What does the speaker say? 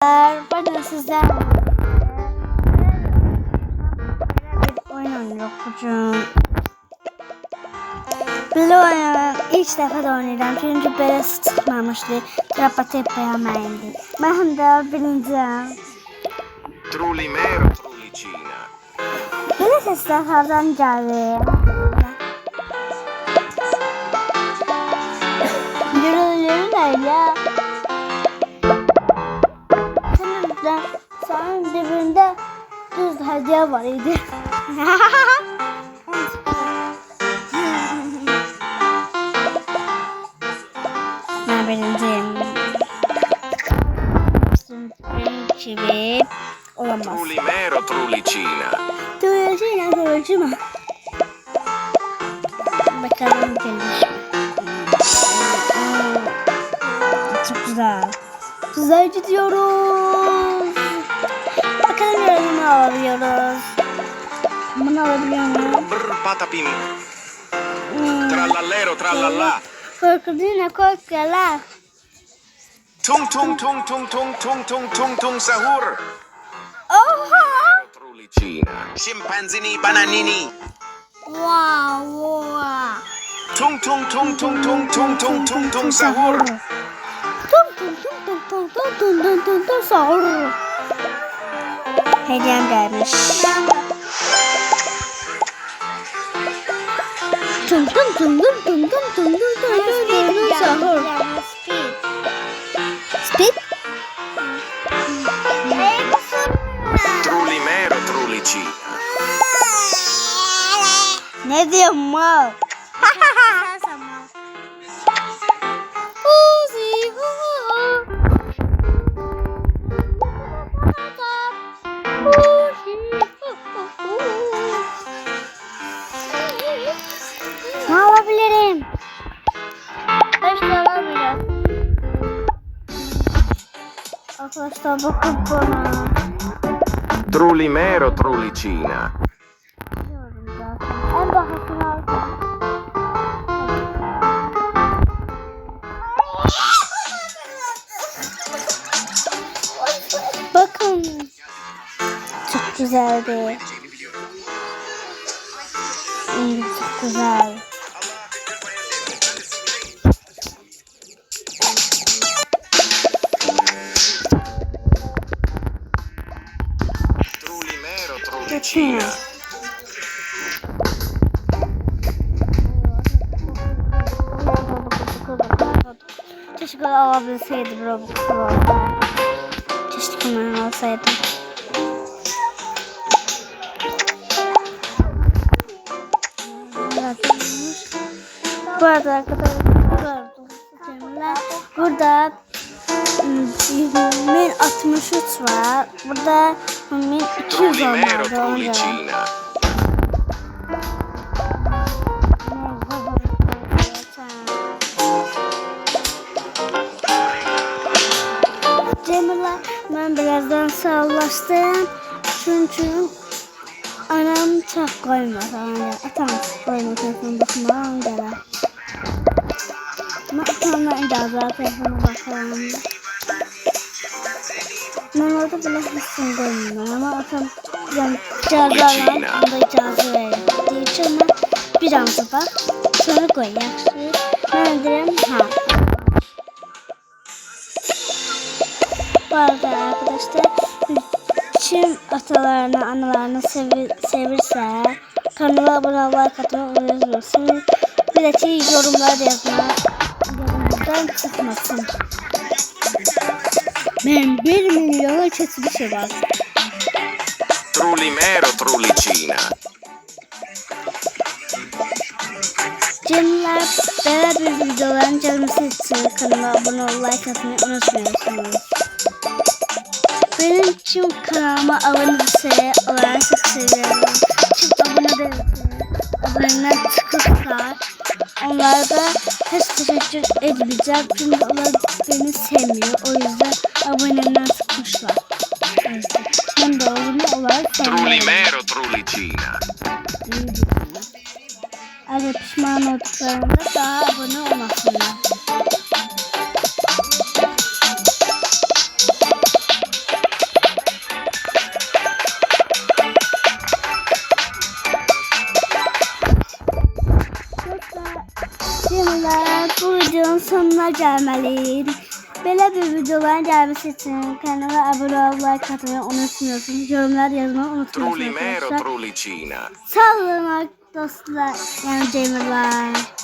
Bugün sizler bir oyun oynuyoruz bugün. Böyle oyunu ilk defa da oynayacağım çünkü böyle çıkmamıştı. Trapa tepeye indi. Ben de bileceğim. Trulimero, Trulicina. Böyle sesler hardan geldi. Yürüyün öyle. Senin dibinde düz hediye var idi. Ben birinciyim. Gibi olamaz. Trulimero, Trulicina. Trulicina. Bakalım gelmiş. Çok güzel. Güzel gidiyoruz. Bakalım yorumunu alıyoruz. Bunu alabiliyor muyum? Brr, patapim. Trallallero, trallallà. Korkuduğuna korkuyorlar. Tung, tung, tung, tung, tung, tung, tung, tung, tung, sahur. Oha! Trulicina. Scimpanzini, bananini. Wow! Tung, tung, tung, tung, tung, tung, tung, tung, tung, sahur. Tung sahur. Hediyem gelmiş. Tung sahur. Speed. Trulimero, Trulicina. Ne diyorum mal? Ne yapabilirim? Arkadaşlar bakın bana. Trulimero, Trulicina. En bahasını aldım. Bakın. Çok güzeldi. Çok güzel. Trulimero, Trulicina. Keşke alabilseydim Robux'u. Keşke ben alsaydım. Bu arada arkadaşlar burada 1063 var. Burada 1200 Trulimero, olmalı. Trulicina. Cemile, ben birazdan sağlaştım. Çünkü anam çok koymadı. Atam koymadı. Telefonu bakmam gerek. Ama atamla icazı telefonu bakalım. Ben orada bile hissim koymuyorum ama atam icazı alan onda icazı verir. için bir ansı bak. Sonra koy yaxşı. Ben derim ha. Bu arada arkadaşlar kim atalarını, analarını sevirse kanala abone olmayı, like atmayı unutmayın. Bir de ki yorumlar yazma. Yorumlardan çıkmasın. Ben 1 milyona kötü bir şey var. Trulimero, Trulicina. Canlar böyle bir videoların gelmesi için kanala abone olmayı, like atmayı unutmuyorsunuz. Benim tüm kanalıma abone değilse olarak çok seviyorum. Tüm abone değilse aboneler çıkırsa onlara da hiç teşekkür edmeyeceğim. Çünkü onlar beni sevmiyor. O yüzden aboneler çıkmışlar. Ben de oğlumu olarak sevmiyorum. Trulimero, Trulicina. Eğer pişman olduklarında daha abone olmasınlar. videonun sonuna gelmeliyim. Böyle bir videoların gelmesi için kanala abone olmayı, like atmayı unutmuyorsunuz. Yorumlar yazmayı unutmuyorsunuz Trullimero arkadaşlar. Trullicina. Sağ olun dostlar. Yani Cemil var.